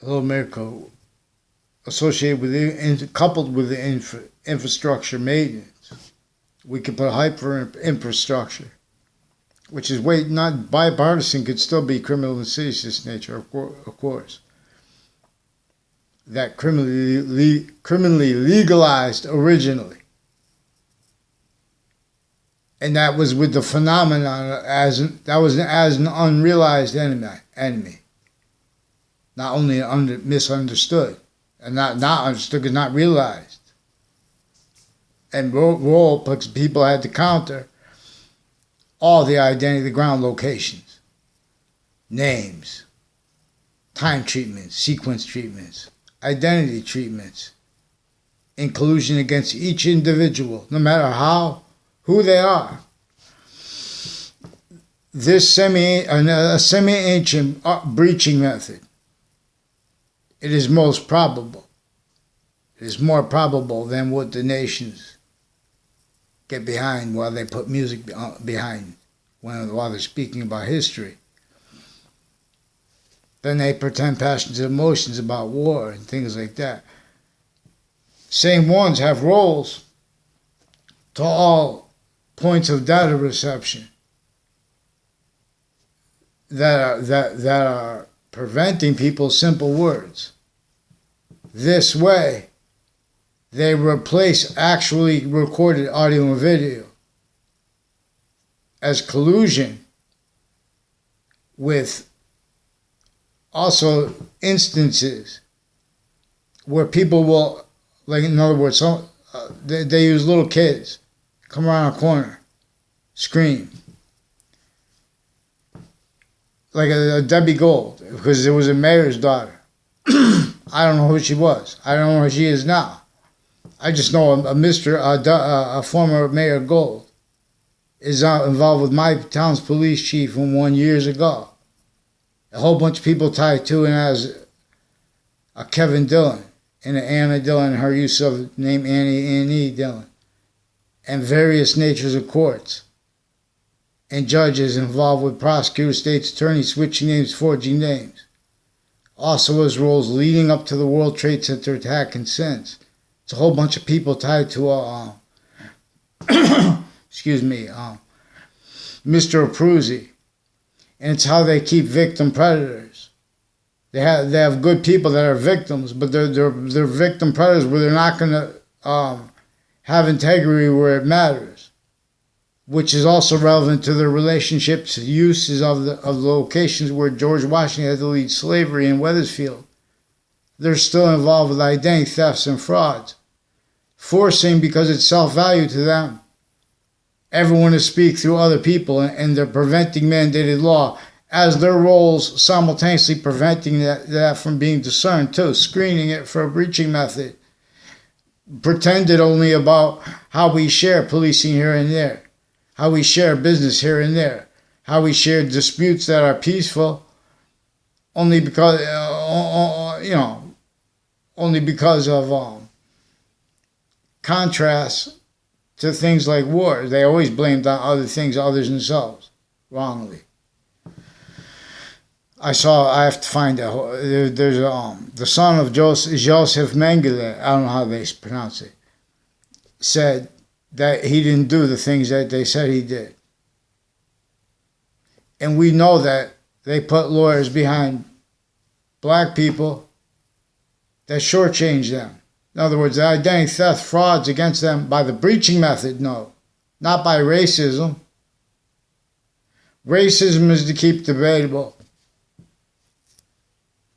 Hello America, associated with coupled with the infrastructure maintenance, we could put hyper infrastructure, which is not bipartisan, could still be criminal and seditious nature, of course. That criminally legalized originally. And that was with the phenomenon as an unrealized enemy. Not only misunderstood, and not understood, but not realized. And role because people had to counter all the identity, the ground locations, names, time treatments, sequence treatments, identity treatments, inclusion against each individual, no matter who they are. This semi-ancient breaching method, it is most probable. It is more probable than what the nations get behind while they put music behind while they're speaking about history. Then they pretend passions and emotions about war and things like that. Same ones have roles to all points of data reception that are preventing people's simple words. This way, they replace actually recorded audio and video as collusion with also instances where people will, like in other words, they use little kids, come around a corner, scream. Like a Debbie Gold, because it was a mayor's daughter. I don't know who she was. I don't know who she is now. I just know a former Mayor Gold is involved with my town's police chief from 1 year ago. A whole bunch of people tied to and as a Kevin Dillon and an Anna Dillon, her use of the name Annie Dillon, and various natures of courts and judges involved with prosecutors, state's attorneys, switching names, forging names. Also his roles leading up to the World Trade Center attack and since. It's a whole bunch of people tied to Mr. Abruzzi. And it's how they keep victim predators. They have good people that are victims, but they're victim predators where they're not going to have integrity where it matters, which is also relevant to their relationships, uses of the locations where George Washington had to lead slavery in Wethersfield. They're still involved with identity thefts and frauds, forcing, because it's self-value to them, everyone to speak through other people, and they're preventing mandated law as their roles simultaneously preventing that from being discerned too, screening it for a breaching method, pretended only about how we share policing here and there, how we share business here and there, how we share disputes that are peaceful, only because of contrasts to things like war. They always blamed on other things, others themselves, wrongly. I have to find out. There's the son of Joseph Mengele, I don't know how they pronounce it, said that he didn't do the things that they said he did. And we know that they put lawyers behind black people that shortchange them. In other words, the identity theft frauds against them by the breaching method, no, not by racism. Racism is to keep debatable,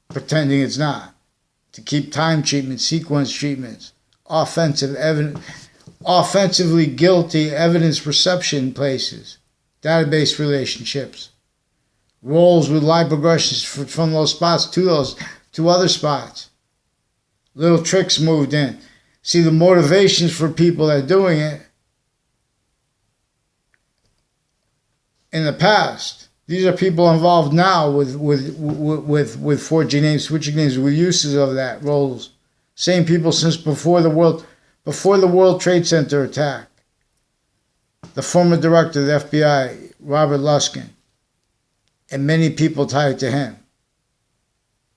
pretending it's not, to keep time treatments, sequence treatments, offensively guilty evidence reception places, database relationships, roles with live progressions from those spots to other spots. Little tricks moved in. See, the motivations for people that are doing it in the past. These are people involved now with forging names, switching names, with uses of that roles. Same people since before the World Trade Center attack. The former director of the FBI, Robert Luskin, and many people tied to him.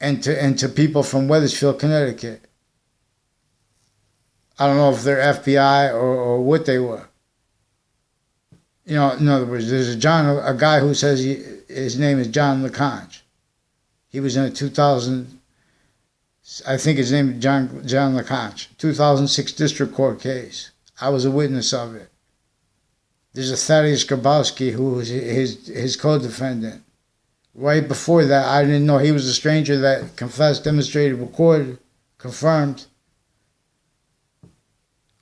and to people from Wethersfield, Connecticut. I don't know if they're FBI or what they were. You know, in other words, there's a guy who says his name is John LeConte. He was in a 2000, I think his name is John LeConte, 2006 district court case. I was a witness of it. There's a Thaddeus Grabowski who was his co-defendant. Right before that, I didn't know he was a stranger that confessed, demonstrated, recorded, confirmed.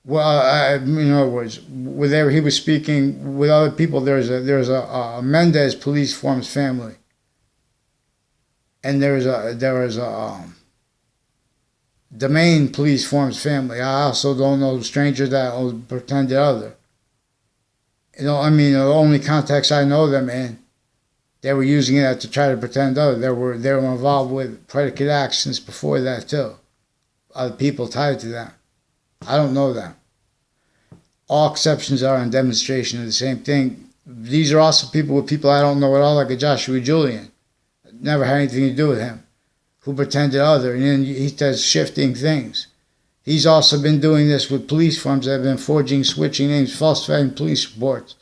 Well, in other words, whenever he was speaking with other people, there's a Mendez police forms family, and there was a Domain police forms family. I also don't know the stranger that was pretended other. You know, I mean, the only context I know them in, they were using it to try to pretend other. They were involved with predicate acts since before that too. Other people tied to them. I don't know them. All exceptions are in demonstration of the same thing. These are also people I don't know at all, like a Joshua Julian. Never had anything to do with him, who pretended other, and then he does shifting things. He's also been doing this with police firms that have been forging, switching names, falsifying police reports.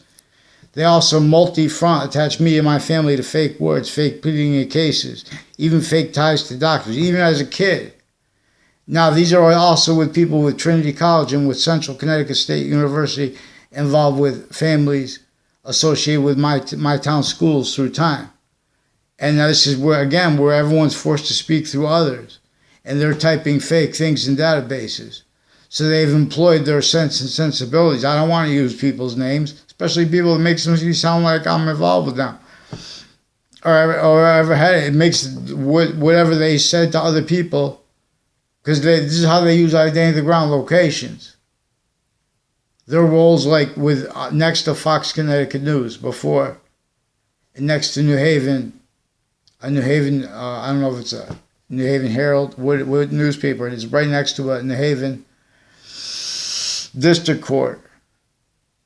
They also multi-front attach me and my family to fake words, fake pleading in cases, even fake ties to doctors, even as a kid. Now, these are also with people with Trinity College and with Central Connecticut State University, involved with families associated with my town schools through time. And this is where everyone's forced to speak through others. And they're typing fake things in databases. So they've employed their sense and sensibilities. I don't want to use people's names, especially people that make me sound like I'm involved with them. Or ever had it. It makes whatever they said to other people, because this is how they use identity ground locations. Their roles, like with next to Fox Connecticut News before, and next to New Haven, I don't know if it's a New Haven Herald, what newspaper it is, right next to a New Haven District Court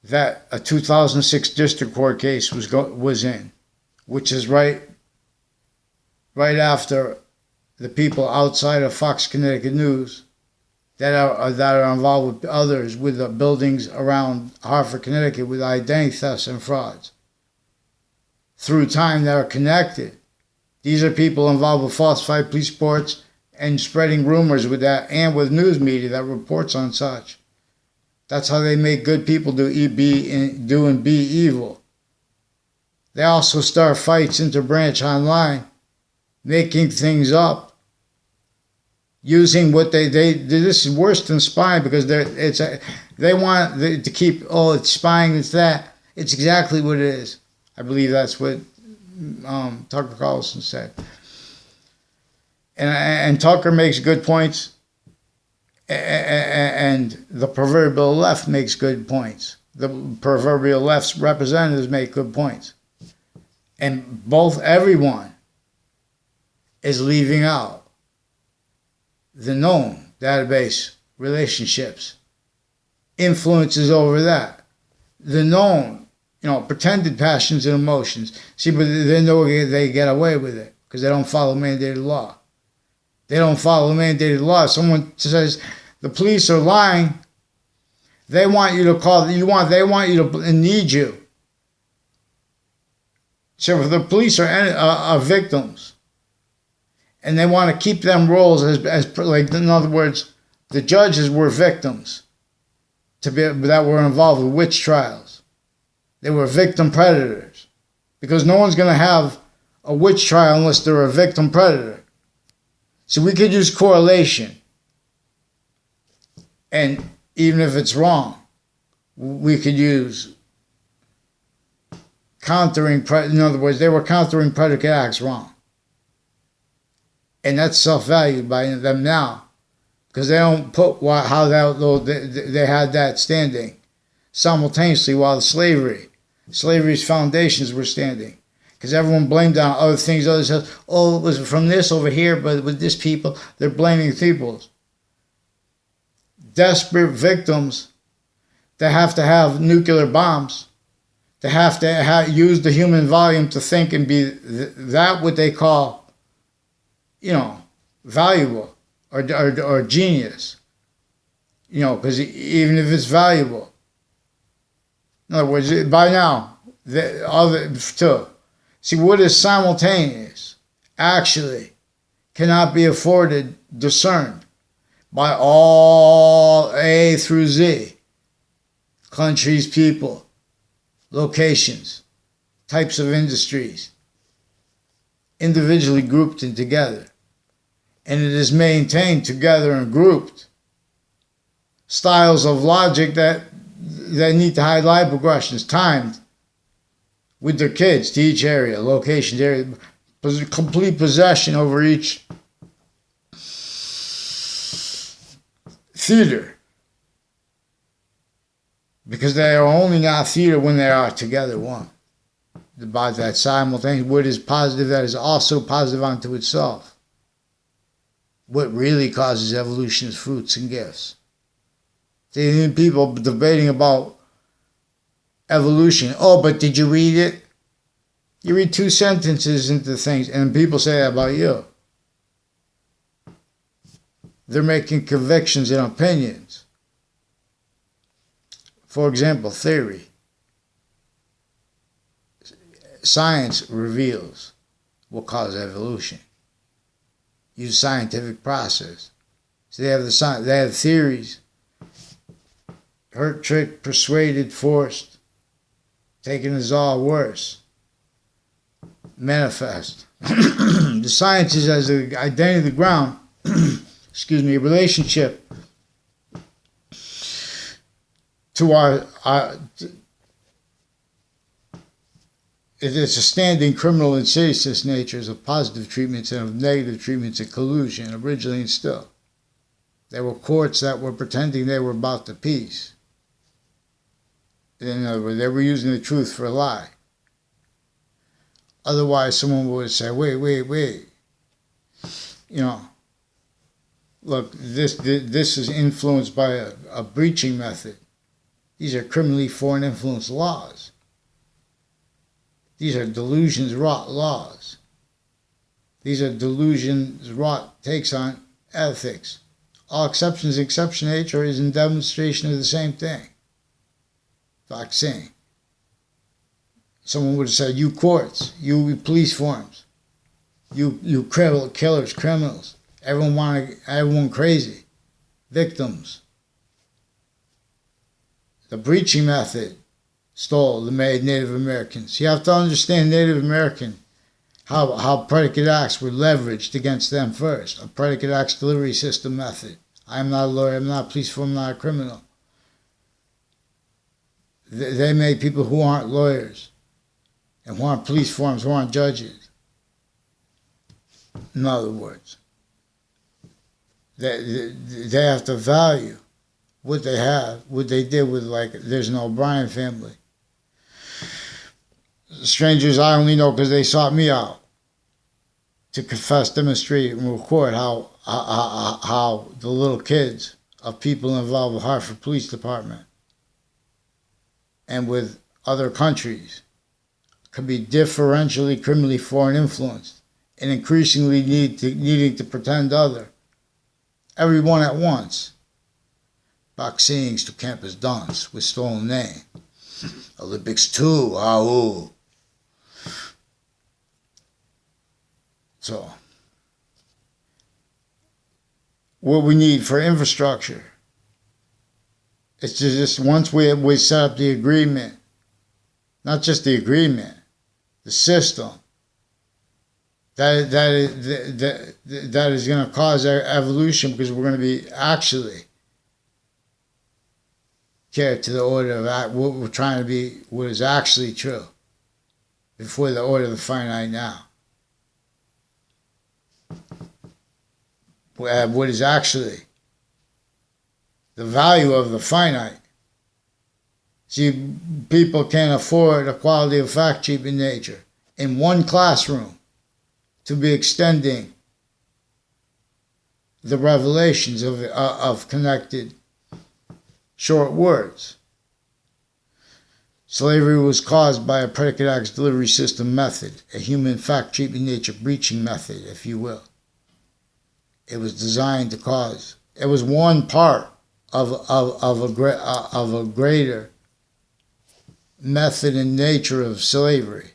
that a 2006 District Court case was in, which is right after the people outside of Fox Connecticut News that are involved with others with the buildings around Hartford, Connecticut, with identity thefts and frauds through time that are connected. These are people involved with falsified police reports and spreading rumors with that, and with news media that reports on such. That's how they make good people do and be evil. They also start fights interbranch online, making things up, using what they this is worse than spying, because they want to keep, it's spying, it's that. It's exactly what it is. I believe that's what Tucker Carlson said. And Tucker makes good points, and the proverbial left makes good points. The proverbial left's representatives make good points. And everyone is leaving out the known database relationships, influences over that, the known, pretended passions and emotions. See, but they know they get away with it because they don't follow mandated law. They don't follow mandated law. If someone says the police are lying, they want you to call. They want you to need you. So the police are victims, and they want to keep them roles as like, in other words, the judges were victims that were involved with witch trials. They were victim predators, because no one's going to have a witch trial unless they're a victim predator. So we could use correlation, and even if it's wrong, we could use countering. In other words, they were countering predicate acts wrong, and that's self-valued by them now, because they don't put how they had that standing simultaneously while slavery's foundations were standing. Because everyone blamed on other things. Others said, it was from this over here, but with this people, they're blaming peoples. Desperate victims that have to have nuclear bombs, that have to use the human volume to think and be that what they call, valuable or genius. You know, because even if it's valuable, in other words, by now, see what is simultaneous actually cannot be afforded, discerned by all A through Z, countries, people, locations, types of industries, individually grouped and together. And it is maintained together and grouped. Styles of logic that need to hide life progressions, timed with their kids to each area, locations, area, complete possession over each theater. Because they are only not theater when they are together one. About that simultaneous, what is positive that is also positive unto itself. What really causes evolution is fruits and gifts. See, people debating about evolution. Oh, but did you read it? You read 2 sentences into things, and people say that about you. They're making convictions and opinions. For example, theory. Science reveals what caused evolution. Use scientific process. So they have theories. Hurt, tricked, persuaded, forced. Taken as all worse. Manifest. The sciences as the identity of the ground, relationship to our it's a standing criminal and citizen's natures of positive treatments and of negative treatments and collusion, originally and still. There were courts that were pretending they were about the peace. In other words, they were using the truth for a lie. Otherwise, someone would say, wait. You know, look, this is influenced by a breaching method. These are criminally foreign influence laws. These are delusions wrought laws. These are delusions wrought takes on ethics. All exceptions, exception nature is in demonstration of the same thing. Vaccine. Someone would have said, you courts, you police forms, you killers, criminals, everyone crazy, victims. The breaching method stole the made Native Americans. You have to understand Native American, how predicate acts were leveraged against them first. A predicate acts delivery system method. I am not a lawyer, I'm not a police form, I'm not a criminal. They made people who aren't lawyers and who aren't police forms, who aren't judges. In other words, they have to value what they have, what they did with, like, there's an O'Brien family. Strangers I only know because they sought me out to confess, demonstrate, and record how the little kids of people involved with Hartford Police Department and with other countries could be differentially criminally foreign influenced and increasingly needing to pretend other. Everyone at once. Vaccines to campus dance with stolen name. Olympics 2, ahoo. So, what we need for infrastructure, it's just once we set up the agreement, not just the agreement, the system, that is going to cause our evolution, because we're going to be actually care to the order of what we're trying to be, what is actually true, before the order of the finite now. What is actually the value of the finite. See, people can't afford a quality of fact cheap in nature in one classroom to be extending the revelations of connected short words. Slavery was caused by a predicate acts delivery system method, a human fact treatment nature breaching method, if you will. It was designed to cause. It was one part of a greater method and nature of slavery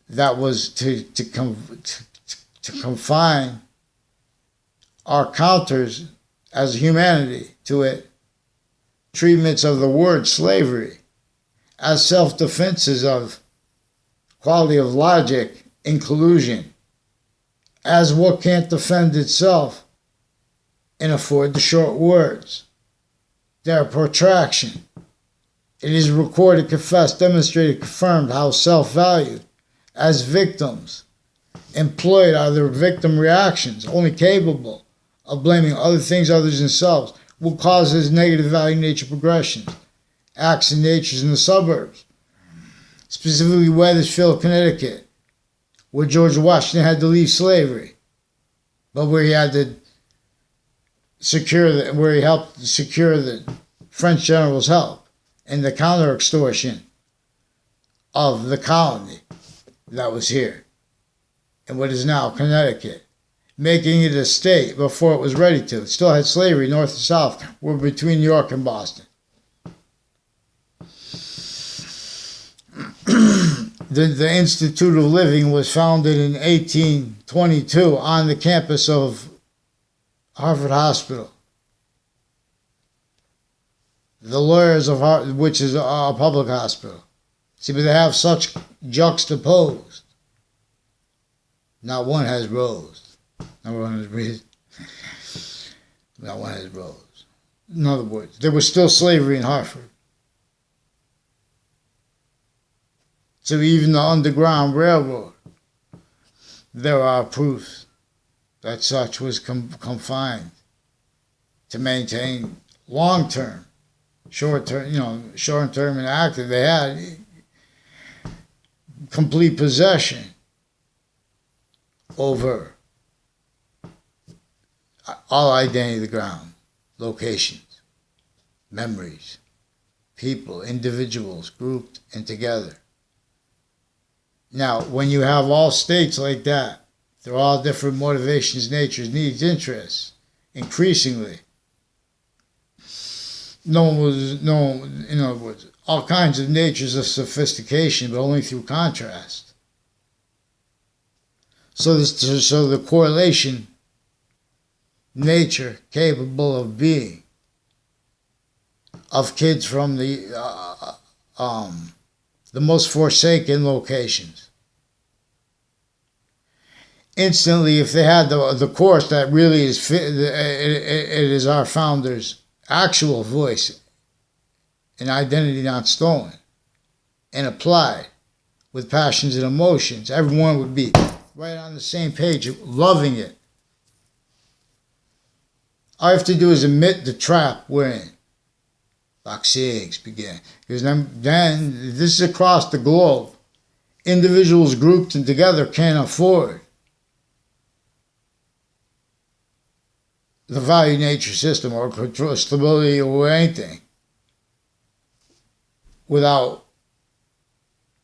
that was to confine our counters as humanity to it, treatments of the word slavery as self-defenses of quality of logic in collusion, as what can't defend itself and afford the short words. Their protraction. It is recorded, confessed, demonstrated, confirmed how self-value as victims employed are their victim reactions, only capable of blaming other things other than themselves, will cause this negative value nature progressions, acts and natures in the suburbs, specifically Wethersfield, Connecticut, where George Washington had to leave slavery, but where he had to where he helped secure the French general's help and the counter extortion of the colony that was here in what is now Connecticut, making it a state before it was ready to. It still had slavery north and south, were between New York and Boston. The Institute of Living was founded in 1822 on the campus of Harvard Hospital. The Lawyers of Harvard, which is a public hospital. See, but they have such juxtaposed. Not one has rose. Not one has breathed. Not one has rose. In other words, there was still slavery in Hartford. So even the Underground Railroad, there are proofs that such was confined to maintain long-term, short-term, short-term and active. They had complete possession over all identity of the ground, locations, memories, people, individuals grouped and together. Now, when you have all states like that, they're all different motivations, natures, needs, interests, increasingly. In other words, all kinds of natures of sophistication, but only through contrast. So the correlation, nature capable of being, of kids from the most forsaken locations. Instantly, if they had the course that really is it is our founders' actual voice, an identity not stolen, and applied with passions and emotions, everyone would be right on the same page, loving it. All you have to do is admit the trap we're in. Box 6 began. Because then this is across the globe. Individuals grouped and together can't afford the value nature system or control, stability or anything without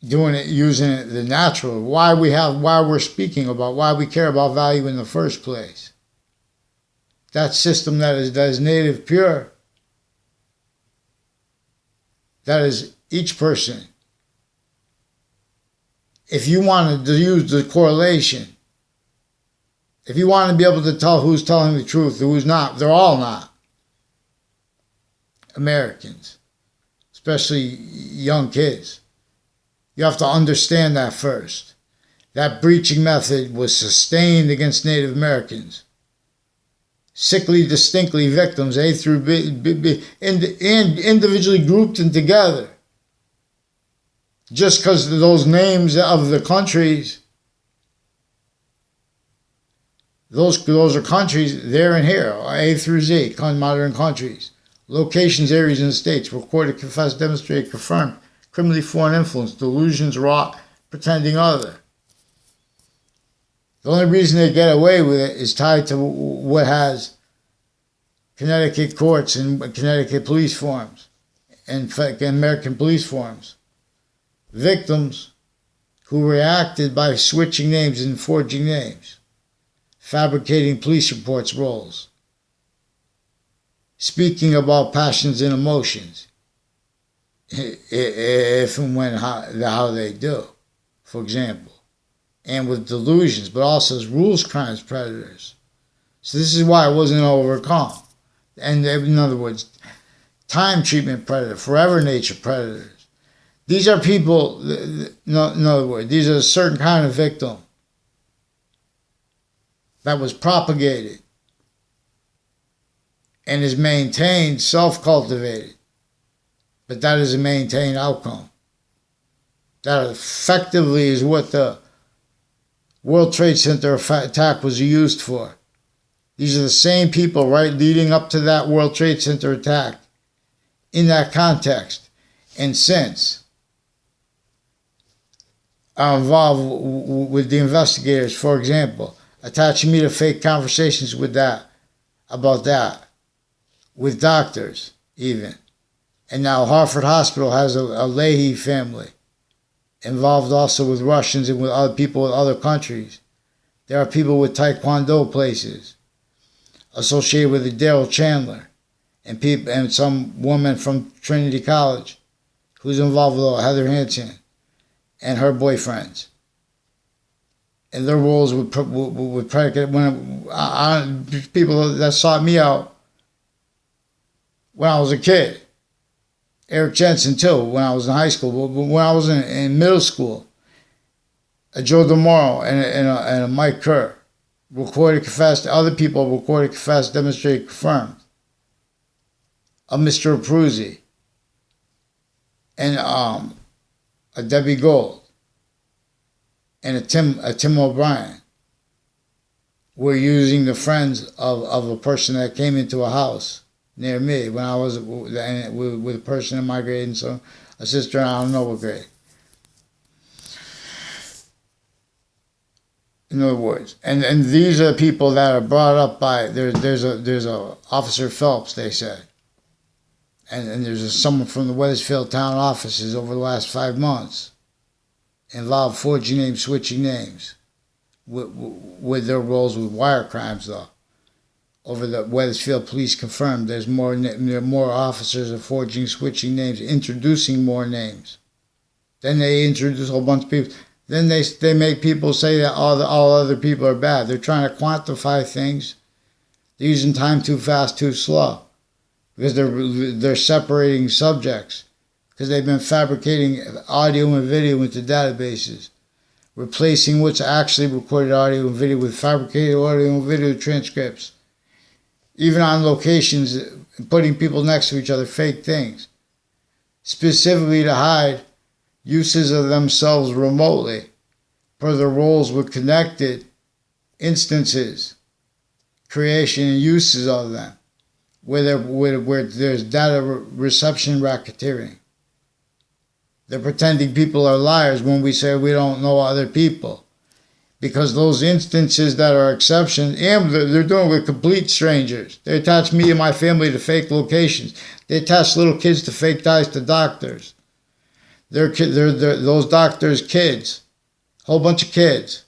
doing it, using it the natural. Why we're speaking about, why we care about value in the first place. That system that is native pure. That is each person. If you wanted to use the correlation, if you want to be able to tell who's telling the truth, who's not, they're all not. Americans, especially young kids. You have to understand that first. That breaching method was sustained against Native Americans. Sickly, distinctly victims, A through B, individually grouped and together. Just because of those names of the countries, those are countries there and here, A through Z, modern countries. Locations, areas, and states, recorded, confessed, demonstrated, confirmed, criminally foreign influence, delusions, wrought, pretending other. The only reason they get away with it is tied to what has Connecticut courts and Connecticut police forms and American police forms. Victims who reacted by switching names and forging names. fabricating police reports roles, speaking about passions and emotions, if and when how they do, for example, and with delusions, but also as rules crimes predators. So this is why it wasn't overcome. And in other words, time treatment predator, forever nature predators. These are people, in other words, these are a certain kind of victim that was propagated and is maintained, self-cultivated. But that is a maintained outcome. That effectively is what the World Trade Center attack was used for. These are the same people, right, leading up to that World Trade Center attack in that context. And since are involved with the investigators, for example, attaching me to fake conversations with that, about that, with doctors even. And now Hartford Hospital has a Leahy family involved also with Russians and with other people in other countries. There are people with Taekwondo places associated with the Daryl Chandler and some woman from Trinity College who's involved with Heather Hansen and her boyfriends. And their roles would predicate when people that sought me out when I was a kid. Eric Jensen too, when I was in high school. But when I was in middle school, a Joe DeMauro and a Mike Kerr recorded, confessed, other people recorded, confessed, demonstrated, confirmed. A Mr. Abruzzi and a Debbie Gold and a Tim O'Brien were using the friends of a person that came into a house near me when I was with a person in my grade and so a sister in I don't know what grade. In other words, and these are people that are brought up by there's a Officer Phelps, they said, and there's someone from the Wethersfield town offices over the last 5 months involved forging names, switching names, with their roles with wire crimes though. Over the Wethersfield police confirmed there are more officers are forging, switching names, introducing more names. Then they introduce a whole bunch of people. Then they make people say that all other people are bad. They're trying to quantify things. They're using time too fast, too slow, because they're separating subjects, because they've been fabricating audio and video into databases, replacing what's actually recorded audio and video with fabricated audio and video transcripts. Even on locations, putting people next to each other, fake things, specifically to hide uses of themselves remotely, per their roles with connected instances, creation and uses of them, where there's data reception racketeering. They're pretending people are liars when we say we don't know other people. Because those instances that are exceptions, and they're doing it with complete strangers. They attach me and my family to fake locations. They attach little kids to fake ties to doctors. They're those doctors' kids, a whole bunch of kids,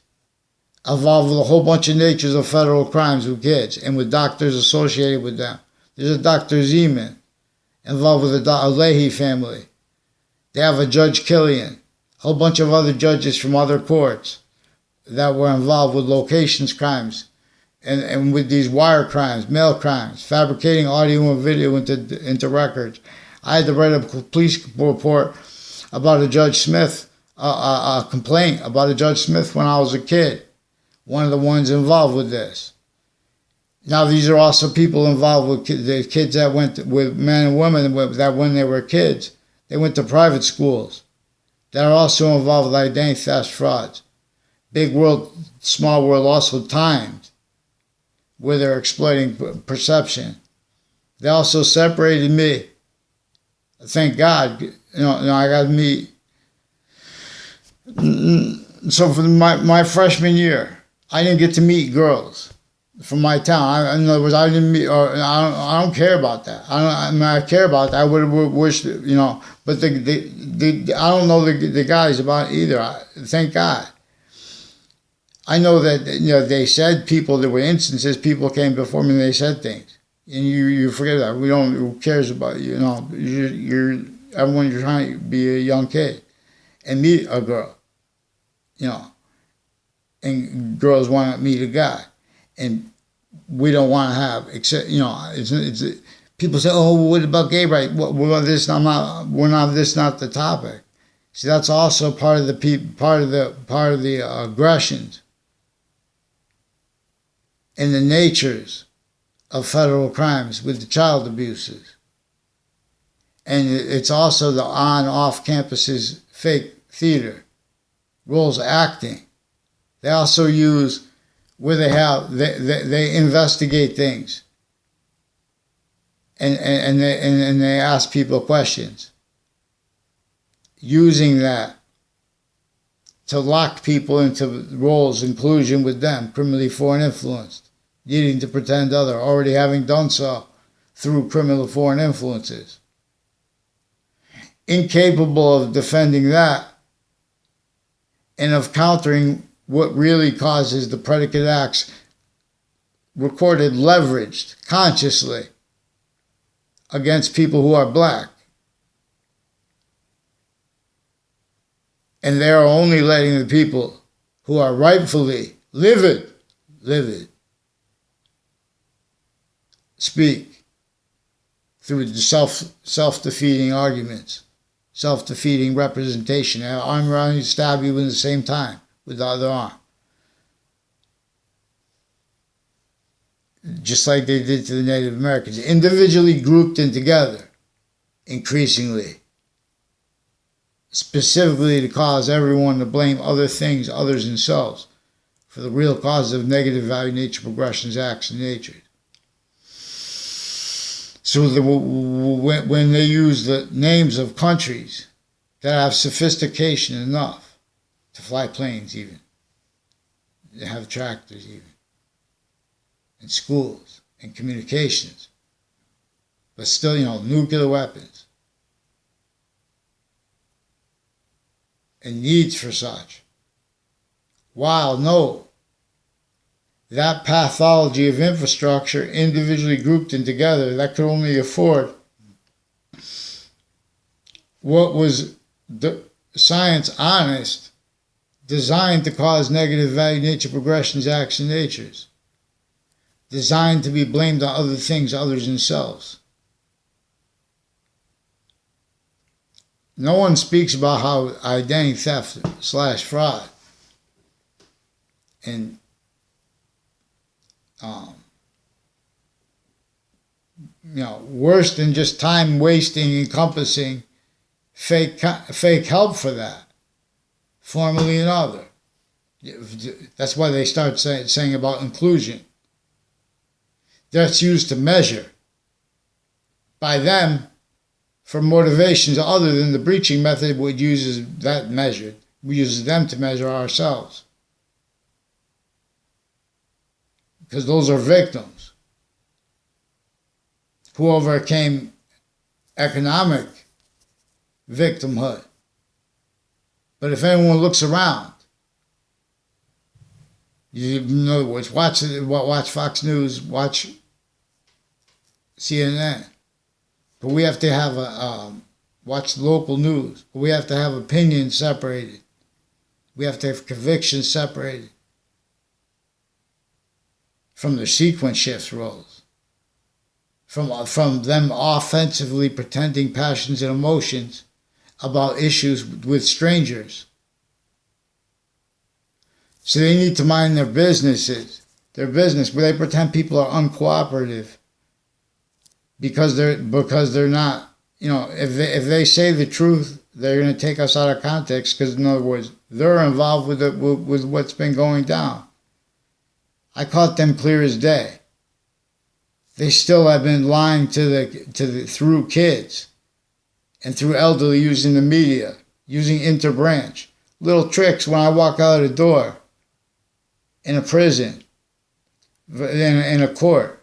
involved with a whole bunch of natures of federal crimes with kids and with doctors associated with them. There's a Dr. Zeman involved with a Leahy family. They have a Judge Killian, a whole bunch of other judges from other courts that were involved with locations crimes and with these wire crimes, mail crimes, fabricating audio and video into records. I had to write a police report about a Judge Smith, a complaint about a Judge Smith when I was a kid, one of the ones involved with this. Now these are also people involved with the kids that went with men and women that when they were kids, they went to private schools that are also involved with identity theft frauds. Big world, small world, also timed, where they're exploiting perception. They also separated me. Thank God, I got to meet. So for my freshman year, I didn't get to meet girls from my town. In other words, I didn't meet, or I don't care about that. I care about that. I would have wished, but I don't know the guys about it either. Thank God. I know that they said there were instances people came before me and they said things, and you forget that. We don't. Who cares about you? You're everyone. You're trying to be a young kid and meet a girl, and girls want to meet a guy, and we don't want to have except it's people say, oh, what about gay rights? Well, this I'm not. We're not. This is not the topic. See, that's also part of the aggressions and the natures of federal crimes with the child abuses. And it's also the on-off campuses fake theater, roles acting. They also use where they investigate things and they ask people questions, using that to lock people into roles, inclusion with them, criminally foreign influenced, needing to pretend other, already having done so through criminal foreign influences. Incapable of defending that and of countering what really causes the predicate acts recorded, leveraged consciously against people who are black. And they are only letting the people who are rightfully livid, speak through the self-defeating arguments, self-defeating representation. Arm around you, stab you in the same time with the other arm. Just like they did to the Native Americans, individually grouped in together, increasingly. Specifically to cause everyone to blame other things, others themselves, for the real causes of negative value, nature, progressions, acts, and nature. So when they use the names of countries that have sophistication enough to fly planes even, they have tractors even, and schools, and communications, but still, nuclear weapons, and needs for such. While no, that pathology of infrastructure individually grouped in together that could only afford what was the science honest, designed to cause negative value, nature, progressions, acts, and natures, designed to be blamed on other things, others themselves. No one speaks about how identity theft / fraud and worse than just time wasting, encompassing fake help for that, formally and other. That's why they start saying about inclusion. That's used to measure by them for motivations other than the breaching method, which uses that measure. We use them to measure ourselves. Because those are victims who overcame economic victimhood. But if anyone looks around, in other words, watch Fox News, watch CNN. But we have to have watch local news. But we have to have opinions separated. We have to have convictions separated from their sequence shift roles. From them offensively pretending passions and emotions about issues with strangers. So they need to mind their business where they pretend people are uncooperative because they're not, if they say the truth, they're going to take us out of context because, in other words, they're involved with what's been going down. I caught them clear as day. They still have been lying through kids and through elderly, using the media, using interbranch. Little tricks when I walk out of the door in a prison, in a court,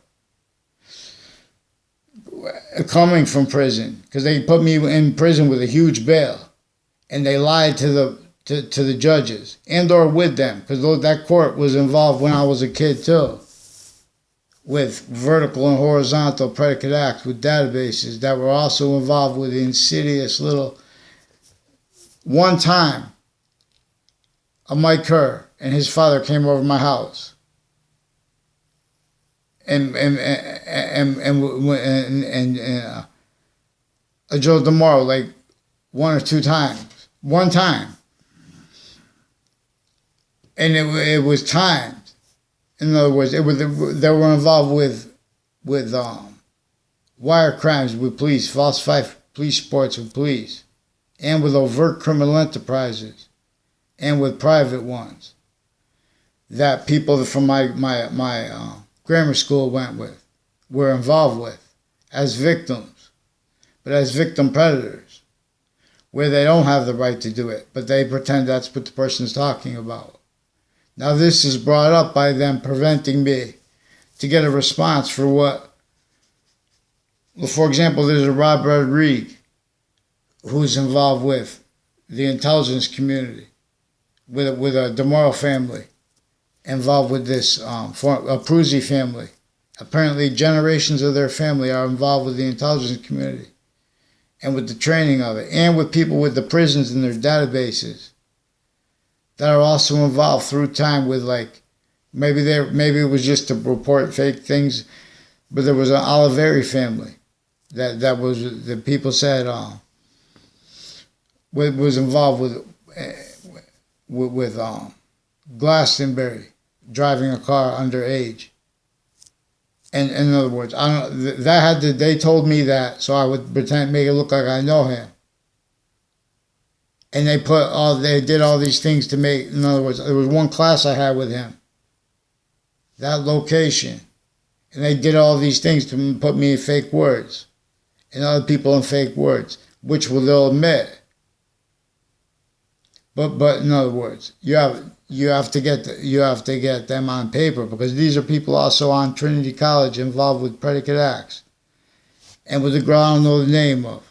coming from prison, because they put me in prison with a huge bail, and they lied to to the judges and or with them, because that court was involved when I was a kid too, with vertical and horizontal predicate acts, with databases that were also involved with the insidious little. One time, a Mike Kerr and his father came over my house, and a Joe DeMauro like one or two times. One time. And it was timed. In other words, they were involved with wire crimes with police, falsified police reports with police, and with overt criminal enterprises, and with private ones that people from my grammar school were involved with as victims, but as victim predators, where they don't have the right to do it, but they pretend that's what the person's talking about. Now this is brought up by them preventing me to get a response for what, well, for example, there's a Rob Rodriguez who's involved with the intelligence community, with a DeMauro family, involved with this a Pruzzi family. Apparently generations of their family are involved with the intelligence community and with the training of it, and with people with the prisons in their databases that are also involved through time with, like, maybe it was just to report fake things, but there was an Oliveri family that was, the people said was involved with Glastonbury driving a car underage. And in other words, they told me that so I would make it look like I know him. And they did all these things to make, in other words, there was one class I had with him, that location, and they did all these things to put me in fake words, and other people in fake words, which they'll admit. But in other words, you have to get them on paper, because these are people also on Trinity College involved with predicate acts, and with the girl I don't know the name of,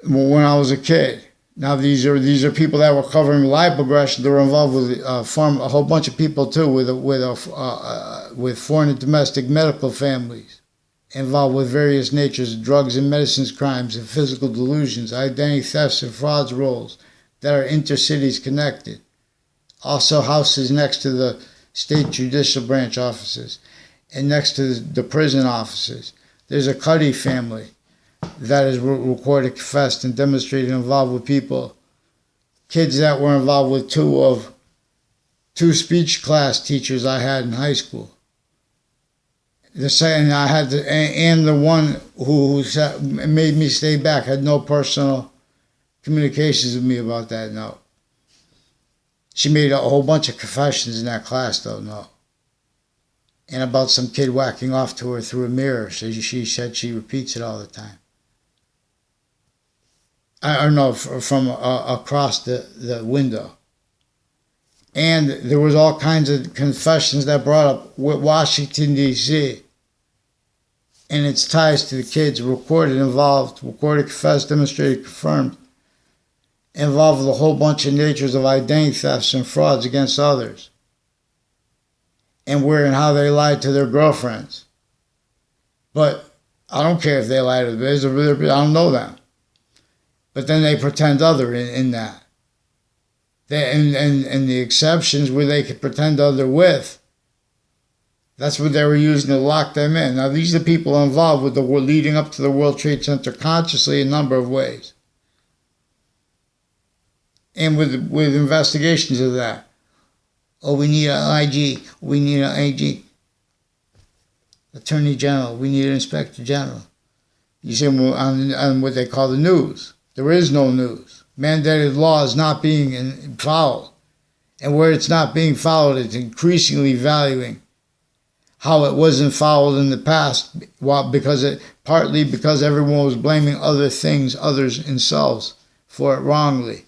when I was a kid. Now these are people that were covering libel aggression. They were involved with a whole bunch of people too, with foreign and domestic medical families, involved with various natures of drugs and medicines crimes and physical delusions, identity thefts and frauds roles that are intercities connected. Also houses next to the state judicial branch offices and next to the prison offices. There's a Cuddy family that is recorded, confessed, and demonstrated involved with people, kids that were involved with two speech class teachers I had in high school. And the one who made me stay back had no personal communications with me about that, no. She made a whole bunch of confessions in that class, though, no. And about some kid whacking off to her through a mirror. So she said she repeats it all the time. I don't know, from across the window. And there was all kinds of confessions that brought up Washington, D.C. and its ties to the kids, recorded, confessed, demonstrated, confirmed, involved with a whole bunch of natures of identity thefts and frauds against others, and where and how they lied to their girlfriends. But I don't care if they lied to them. I don't know them. But then they pretend other in that. And the exceptions where they could pretend other with, that's what they were using to lock them in. Now these are people involved with leading up to the World Trade Center consciously in a number of ways. And with investigations of that. Oh, we need an IG. We need an AG. Attorney General. We need an Inspector General. You see, on what they call the news. There is no news. Mandated law is not being followed. And where it's not being followed, it's increasingly valuing how it wasn't followed in the past, partly because everyone was blaming others themselves for it wrongly.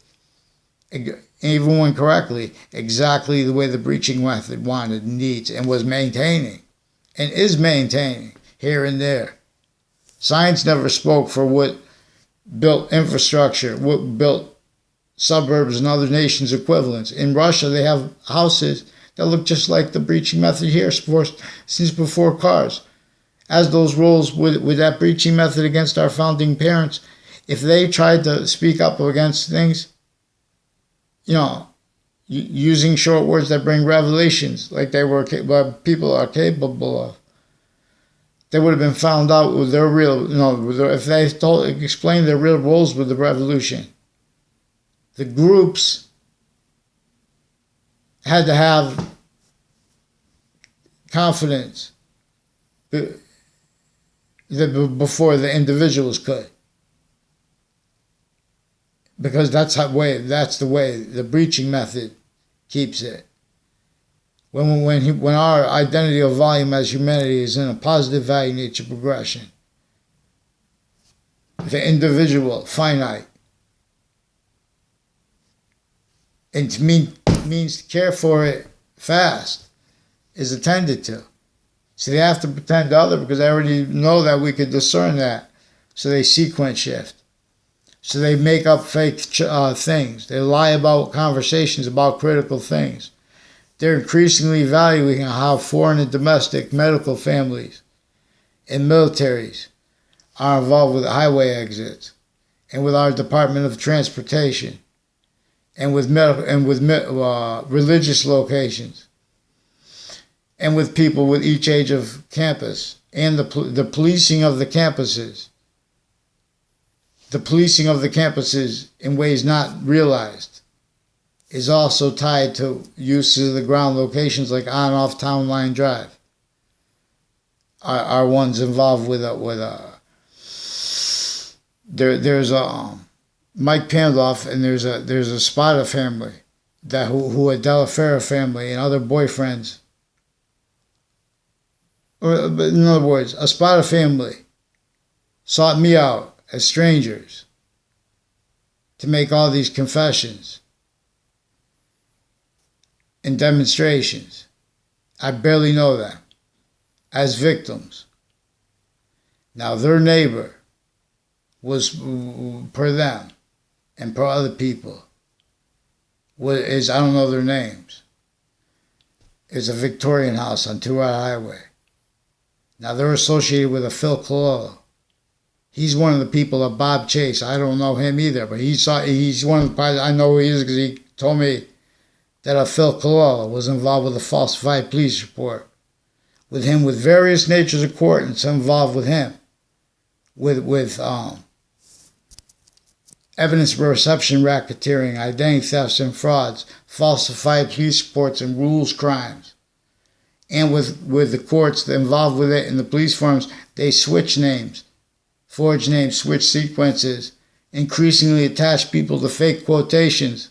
Even when correctly, exactly the way the breaching method wanted, needs, and was maintaining, and is maintaining here and there. Science never spoke for what built infrastructure, what built suburbs and other nations' equivalents. In Russia, they have houses that look just like the breaching method here since before cars. As those rules with that breaching method against our founding parents, if they tried to speak up against things, using short words that bring revelations like people are capable of, they would have been found out with their real, if they explained their real roles with the revolution. The groups had to have confidence before the individuals could, because that's the way the breaching method keeps it. When our identity of volume as humanity is in a positive value nature progression, the individual finite, and means to care for it fast is attended to. So they have to pretend to other because they already know that we could discern that. So they sequence shift. So they make up fake things. They lie about conversations about critical things. They're increasingly valuing how foreign and domestic medical families and militaries are involved with highway exits and with our Department of Transportation and with religious locations and with people with each age of campus and the policing of the campuses. The policing of the campuses in ways not realized is also tied to uses of the ground locations like on and off Town Line Drive. Are ones involved with there's a Mike Pandolf and there's a Spada family who a Della Fera family and other boyfriends. In other words, a Spada family sought me out as strangers to make all these confessions and demonstrations. I barely know them as victims. Now their neighbor was, per them and per other people, I don't know their names, is a Victorian house on Two-Rod Highway. Now they're associated with a Phil Cololo. He's one of the people of Bob Chase. I don't know him either, but he's one of the, I know who he is because he told me that a Phil Cololo was involved with a falsified police report. With him, with various natures of coordinates involved with him. With evidence reception racketeering, identity thefts and frauds, falsified police reports and rules crimes. And with the courts involved with it and the police firms, they switch names, forge names, switch sequences, increasingly attach people to fake quotations.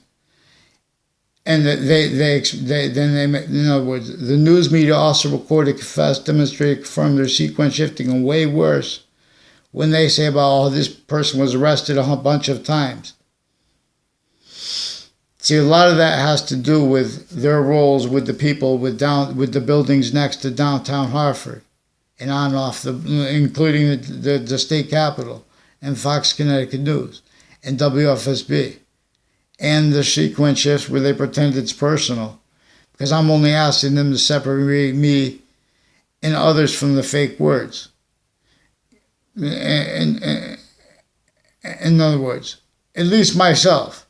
And in other words, the news media also recorded, confessed, demonstrated, confirmed their sequence shifting, and way worse when they say about, this person was arrested a bunch of times. See, a lot of that has to do with their roles with the people with the buildings next to downtown Hartford and on and off, including the state capitol and Fox Connecticut News and WFSB. And the sequence shifts where they pretend it's personal. Because I'm only asking them to separate me and others from the fake words. In other words, at least myself.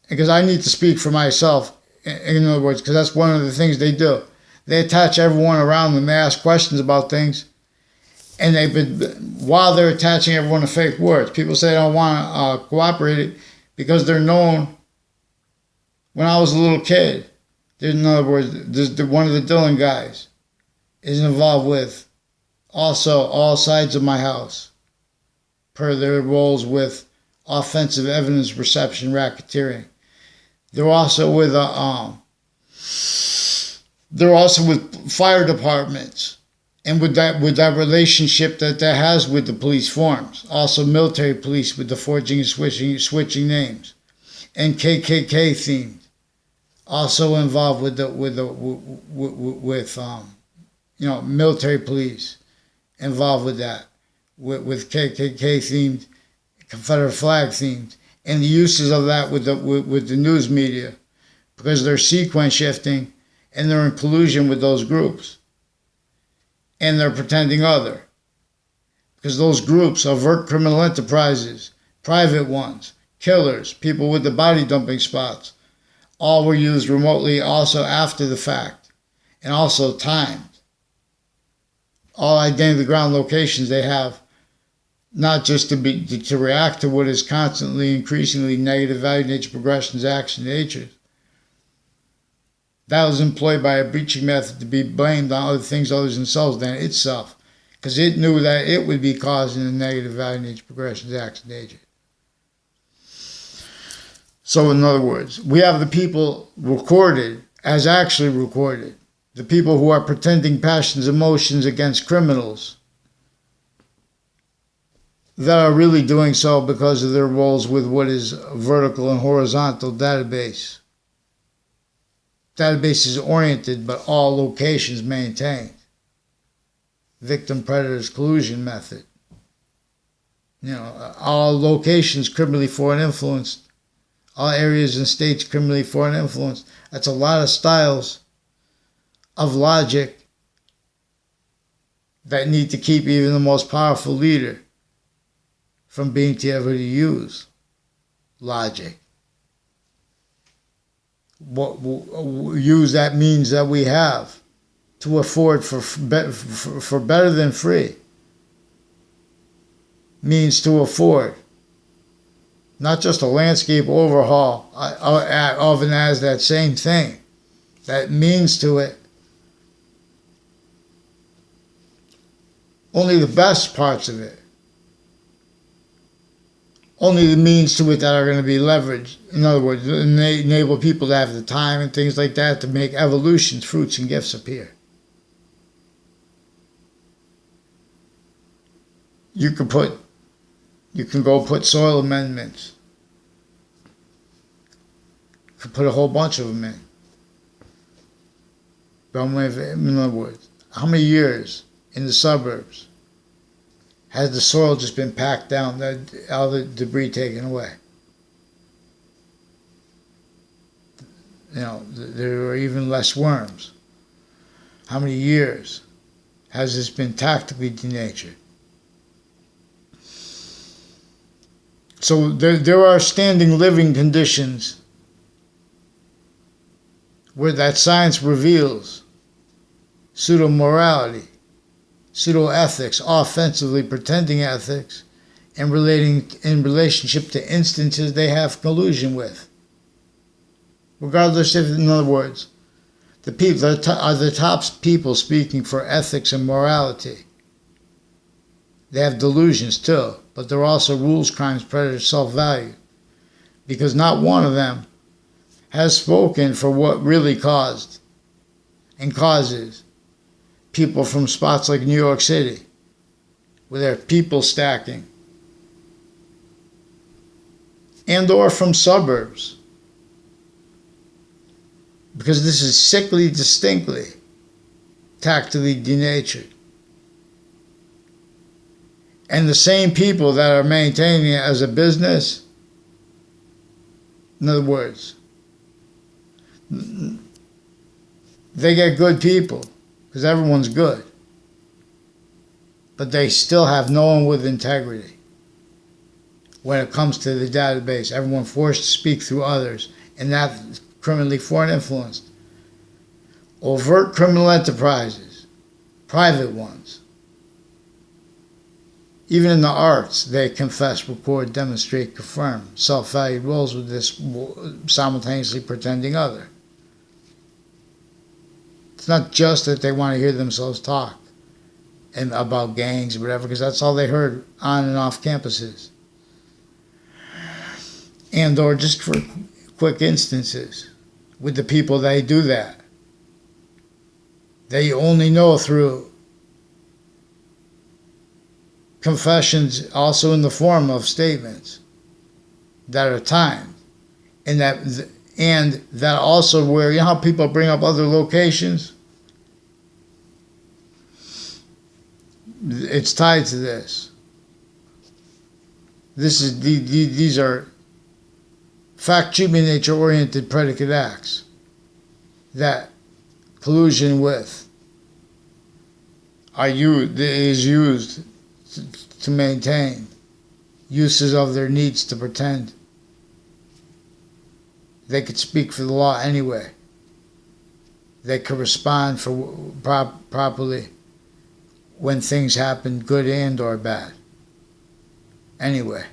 Because I need to speak for myself, in other words, because that's one of the things they do. They attach everyone around them, they ask questions about things, and while they're attaching everyone to fake words, people say they don't want to cooperate because they're known. When I was a little kid, in other words, one of the Dillon guys is involved with also all sides of my house, per their roles with offensive evidence reception racketeering. They're also with fire departments and with that relationship that has with the police forms. Also military police with the forging and switching names, and KKK themed. Also involved with military police involved with that, with KKK themed, Confederate flag themed, and the uses of that with the news media, because they're sequence shifting and they're in collusion with those groups, and they're pretending other, because those groups, overt criminal enterprises, private ones, killers, people with the body dumping spots, all were used remotely also after the fact, and also timed. All identity ground locations they have, not just to react to what is constantly increasingly negative value nature progressions, action natures. That was employed by a breaching method to be blamed on other things other than themselves than itself, because it knew that it would be causing the negative value nature progressions, action nature. So in other words, we have the people recorded as actually recorded. The people who are pretending passions, emotions against criminals that are really doing so because of their roles with what is a vertical and horizontal database. Database is oriented, but all locations maintained. Victim-predators collusion method. All locations criminally foreign influenced. All areas and states criminally foreign influenced. That's a lot of styles of logic that need to keep even the most powerful leader from being able to use logic. What use that means that we have to afford for better than free means to afford not just a landscape overhaul of and as that same thing. That means to it only the best parts of it. Only the means to it that are going to be leveraged. In other words, enable people to have the time and things like that to make evolutions, fruits, and gifts appear. You can go put soil amendments. You can put a whole bunch of them in. In other words, how many years in the suburbs has the soil just been packed down, all the debris taken away? There are even less worms. How many years has this been tactically denatured? So there are standing living conditions where that science reveals pseudo-morality, pseudo-ethics, offensively pretending ethics, and relating in relationship to instances they have collusion with. Regardless if, in other words, the people are the top people speaking for ethics and morality. They have delusions too, but they're also rules, crimes, predators, self-value, because not one of them has spoken for what really caused and causes people from spots like New York City, where there are people stacking, and or from suburbs, because this is sickly distinctly tactically denatured. And the same people that are maintaining it as a business, in other words, they get good people, because everyone's good. But they still have no one with integrity. When it comes to the database, everyone forced to speak through others, and that criminally foreign influenced. Overt criminal enterprises, private ones. Even in the arts, they confess, record, demonstrate, confirm self-valued roles with this simultaneously pretending other. It's not just that they want to hear themselves talk and about gangs or whatever, because that's all they heard on and off campuses. And or just for quick instances with the people they do that. They only know through confessions, also in the form of statements that are timed, and that also where, you know how people bring up other locations? It's tied to this. These are fact, treatment, nature-oriented predicate acts that collusion with is used to maintain uses of their needs to pretend they could speak for the law anyway. They could respond properly when things happen, good and or bad. Anyway.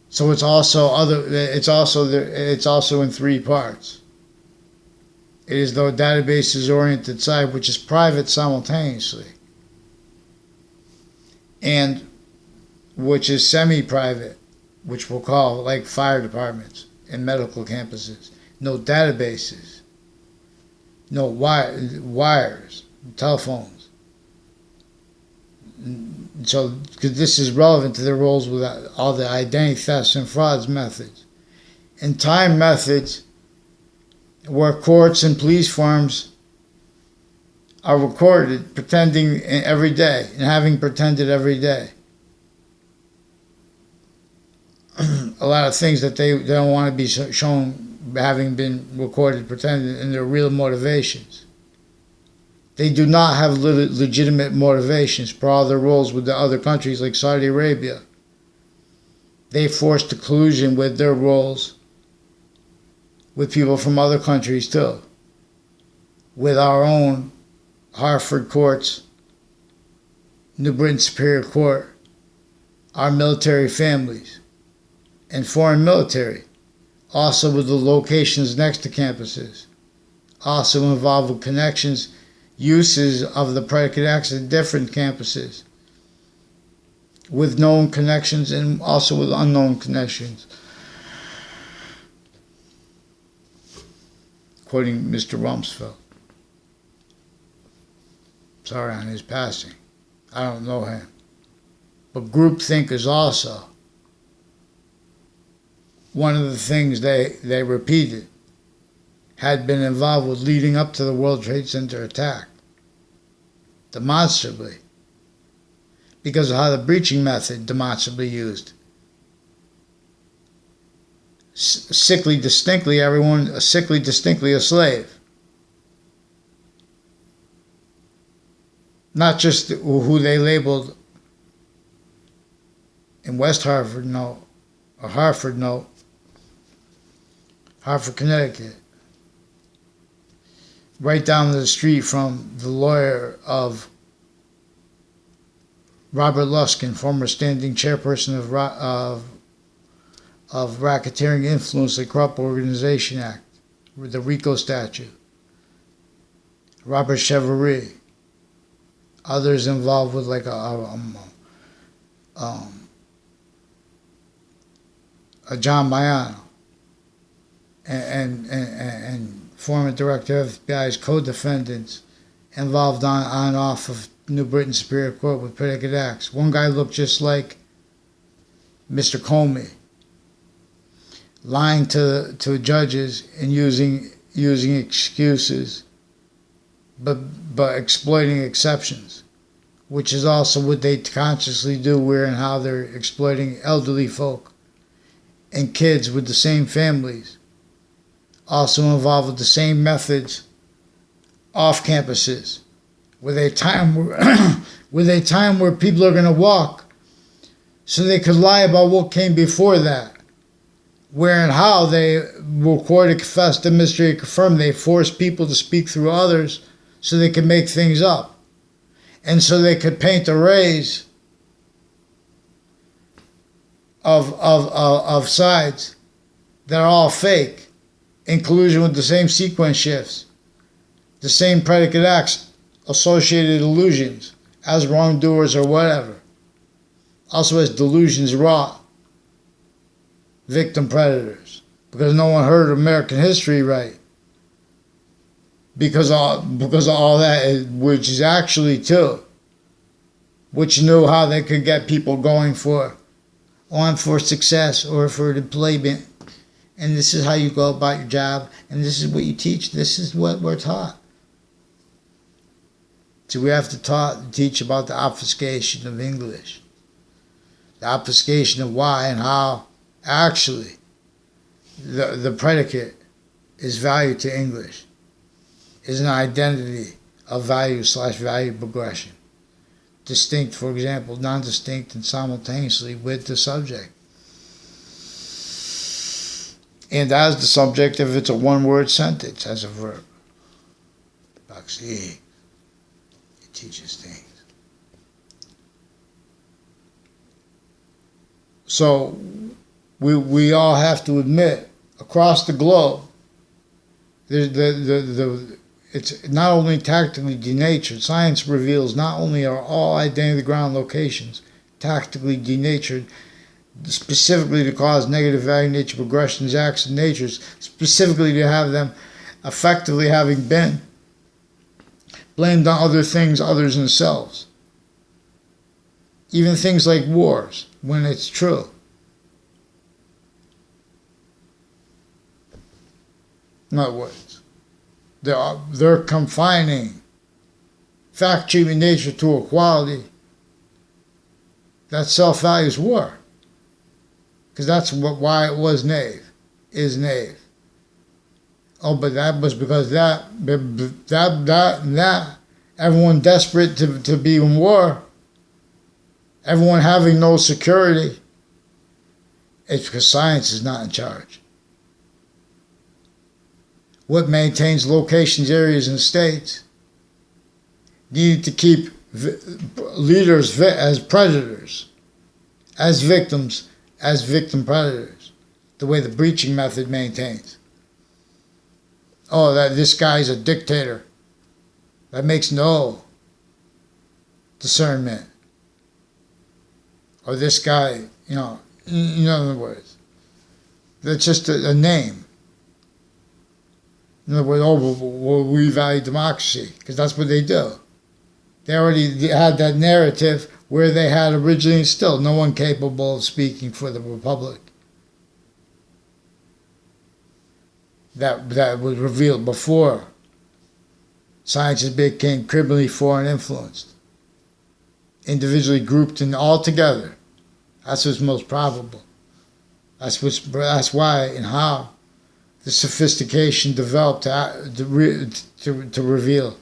So it's also in three parts. It is the databases oriented side, which is private simultaneously, and which is semi-private, which we'll call like fire departments and medical campuses. No databases, no wires, telephones. So, because this is relevant to their roles with all the identity thefts and frauds methods. And time methods, where courts and police firms are recorded pretending every day and having pretended every day. A lot of things that they don't want to be shown having been recorded pretending in their real motivations. They do not have legitimate motivations for all their roles with the other countries like Saudi Arabia. They forced a collusion with their roles with people from other countries too. With our own Hartford courts, New Britain Superior Court, our military families, and foreign military. Also with the locations next to campuses. Also involved with connections, uses of the predicate acts at different campuses, with known connections and also with unknown connections. Quoting Mr. Rumsfeld. Sorry on his passing. I don't know him. But groupthink is also one of the things they repeated had been involved with leading up to the World Trade Center attack. Demonstrably. Because of how the breaching method demonstrably used. Sickly distinctly a slave. Not just who they labeled in West Hartford, no, or Hartford, no, Hartford, Connecticut. Right down the street from the lawyer of Robert Luskin, former standing chairperson of Racketeering Influence and Corrupt Organization Act, the RICO statute. Robert Chevrolet. Others involved with like a John Maiano and former director of FBI's co-defendants involved on and off of New Britain Superior Court with predicate acts. One guy looked just like Mr. Comey, lying to judges and using excuses, but exploiting exceptions, which is also what they consciously do, where and how they're exploiting elderly folk and kids with the same families, also involved with the same methods off campuses, with a time where people are going to walk so they could lie about what came before that, where and how they recorded, confessed, demonstrated, confirmed. They forced people to speak through others so they could make things up, and so they could paint arrays of sides that are all fake, in collusion with the same sequence shifts, the same predicate acts, associated illusions as wrongdoers or whatever. Also as delusions wrought victim predators, because no one heard American history right. Because of all that, which is actually too, which knew how they could get people going for success or for employment. And this is how you go about your job, and this is what you teach, this is what we're taught. So we have to teach about the obfuscation of English. The obfuscation of why and how Actually, the predicate is value to English, is an identity of value/value progression. Distinct, for example, non-distinct, and simultaneously with the subject. And as the subject if it's a one-word sentence, as a verb. Baxi, it teaches things. So we all have to admit, across the globe, it's not only tactically denatured. Science reveals not only are all identity ground locations tactically denatured, specifically to cause negative value nature progressions, acts, and natures, specifically to have them effectively having been blamed on other things other than themselves. Even things like wars, when it's true. In other words, they're confining fact-treating nature to a quality that self-values war. Because that's why it was naive, is naive. Oh, but that was because that, everyone desperate to be in war, everyone having no security, it's because science is not in charge. What maintains locations, areas, and states needed to keep leaders as predators, as victims, as victim predators, the way the breaching method maintains. Oh, that this guy's a dictator. That makes no discernment. Or this guy, in other words, that's just a name. In other words, well, we value democracy, because that's what they do. They already had that narrative where they had originally instilled no one capable of speaking for the Republic. That was revealed before sciences became criminally foreign influenced, individually grouped and all together. That's what's most probable. That's why and how the sophistication developed to reveal.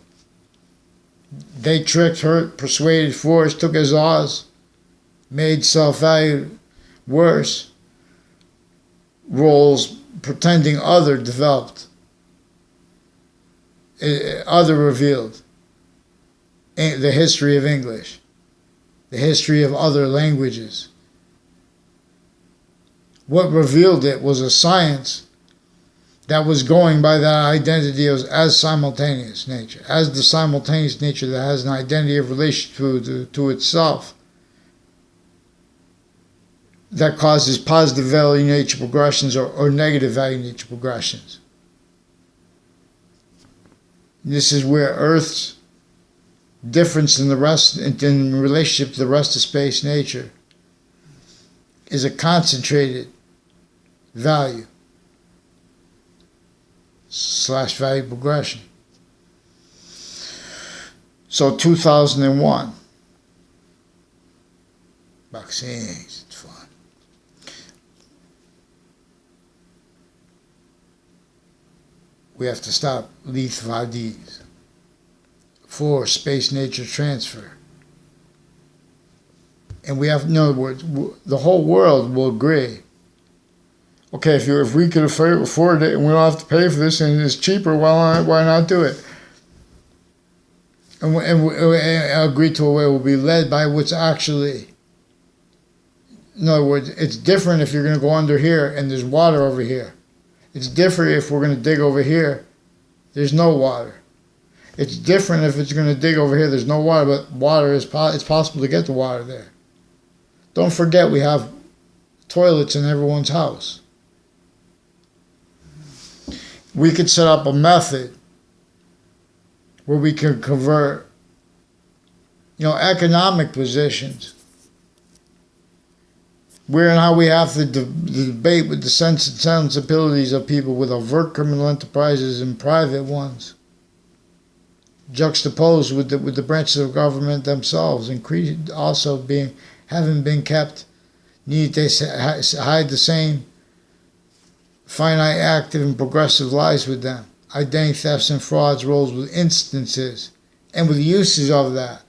They tricked, hurt, persuaded, forced, took as laws, made self-value worse. Roles pretending other developed, other revealed. The history of English, the history of other languages. What revealed it was a science that was going by that identity as simultaneous nature, as the simultaneous nature that has an identity of relation to itself, that causes positive value nature progressions or negative value nature progressions. This is where Earth's difference in the rest, in relationship to the rest of space nature, is a concentrated value / value progression. So 2001, vaccines, it's fun. We have to stop lethal IDs for space nature transfer. And we have, in other words, the whole world will agree. Okay, if we could afford it and we don't have to pay for this and it's cheaper, why not do it? And agree to a way will be led by what's actually, in other words, it's different if you're going to go under here and there's water over here. It's different if we're going to dig over here, there's no water. It's different if it's going to dig over here, there's no water, but water it's possible to get the water there. Don't forget we have toilets in everyone's house. We could set up a method where we can convert, economic positions, where and how we have to debate with the sensibilities of people with overt criminal enterprises and private ones, juxtaposed with the branches of government themselves, also having been kept Need they hide the same finite, active, and progressive lies with them? Identity thefts and frauds rolls with instances and with uses of that.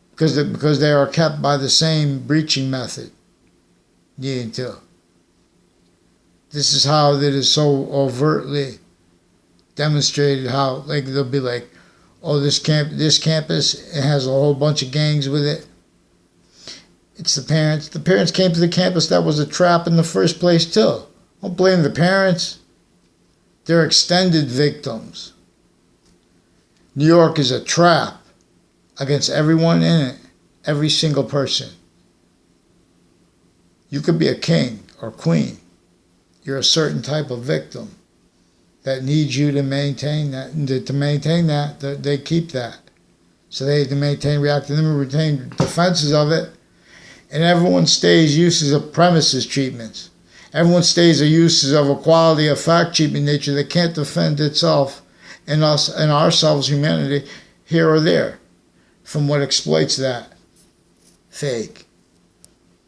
Because they are kept by the same breaching method. Needing to. This is how it is so overtly demonstrated. How like they'll be like, oh, this campus, it has a whole bunch of gangs with it. It's the parents. The parents came to the campus. That was a trap in the first place too. Don't blame the parents. They're extended victims. New York is a trap against everyone in it, every single person. You could be a king or queen. You're a certain type of victim that needs you to maintain that. To maintain that, they keep that. So they have to maintain reactive and retain defenses of it. And everyone stays uses of premises treatments. Everyone stays a uses of equality of fact treatment nature that can't defend itself and us and ourselves, humanity, here or there, from what exploits that. Fake.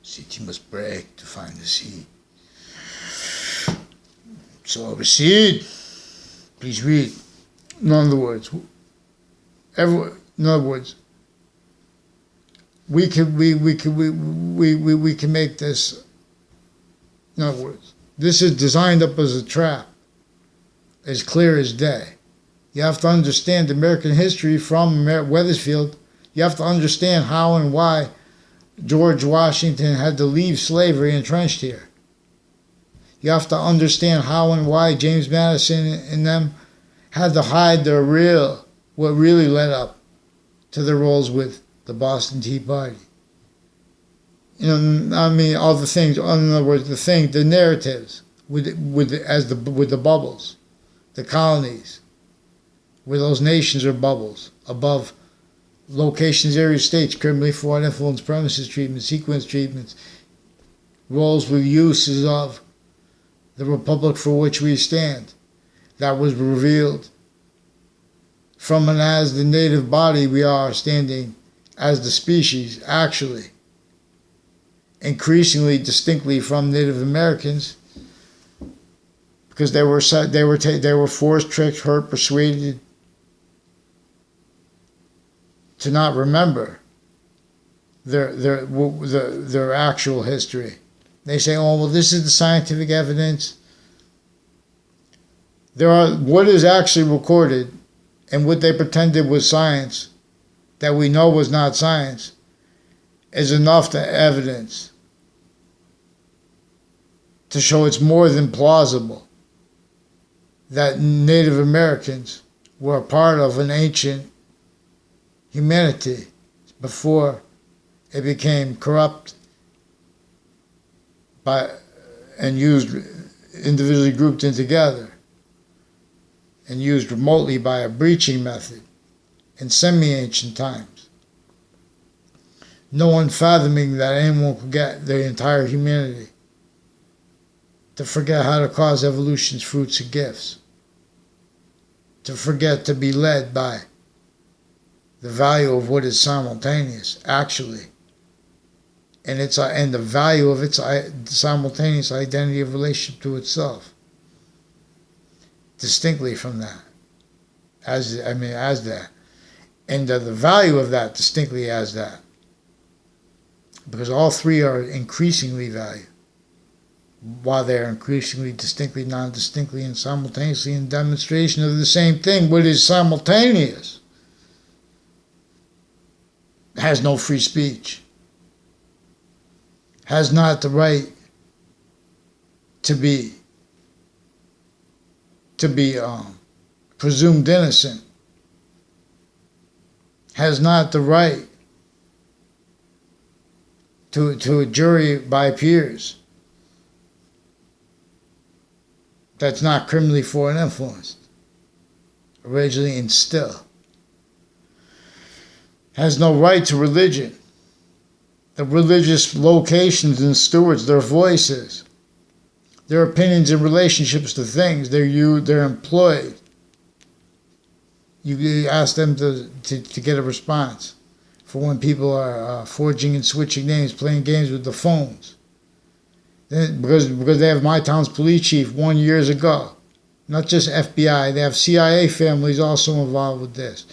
Seed must break to find the seed. So the seed, please read. In other words, we can make this. In other words, this is designed up as a trap, as clear as day. You have to understand American history from Wethersfield. You have to understand how and why George Washington had to leave slavery entrenched here. You have to understand how and why James Madison and them had to hide what really led up to their roles with the Boston Tea Party. You know, I mean, all the things. In other words, the narratives with the bubbles, the colonies, where those nations are bubbles above locations, areas, states, criminally foreign influence, premises treatments, sequence treatments, roles with uses of the republic for which we stand. That was revealed from and as the native body we are standing as the species, actually. Increasingly distinctly from Native Americans, because they were forced, tricked, hurt, persuaded to not remember their actual history. They say, "Oh, well, this is the scientific evidence." What is actually recorded, and what they pretended was science, that we know was not science, is enough to evidence to show it's more than plausible that Native Americans were a part of an ancient humanity before it became corrupt and used individually grouped in together and used remotely by a breaching method in semi-ancient times. No one fathoming that anyone could get the entire humanity to forget how to cause evolution's fruits and gifts, to forget to be led by the value of what is simultaneous, actually, and the value of its simultaneous identity of relationship to itself, distinctly from that, as that, and the value of that distinctly as that, because all three are increasingly valued, while they are increasingly distinctly, non-distinctly, and simultaneously in demonstration of the same thing. What is simultaneous has no free speech, has not the right to be presumed innocent, has not the right to a jury by peers that's not criminally foreign influenced, originally and still. Has no right to religion. The religious locations and stewards, their voices, their opinions and relationships to things, they're employed. You ask them to get a response for when people are forging and switching names, playing games with the phones. Then, because they have my town's police chief 1 year ago. Not just FBI, they have CIA families also involved with this.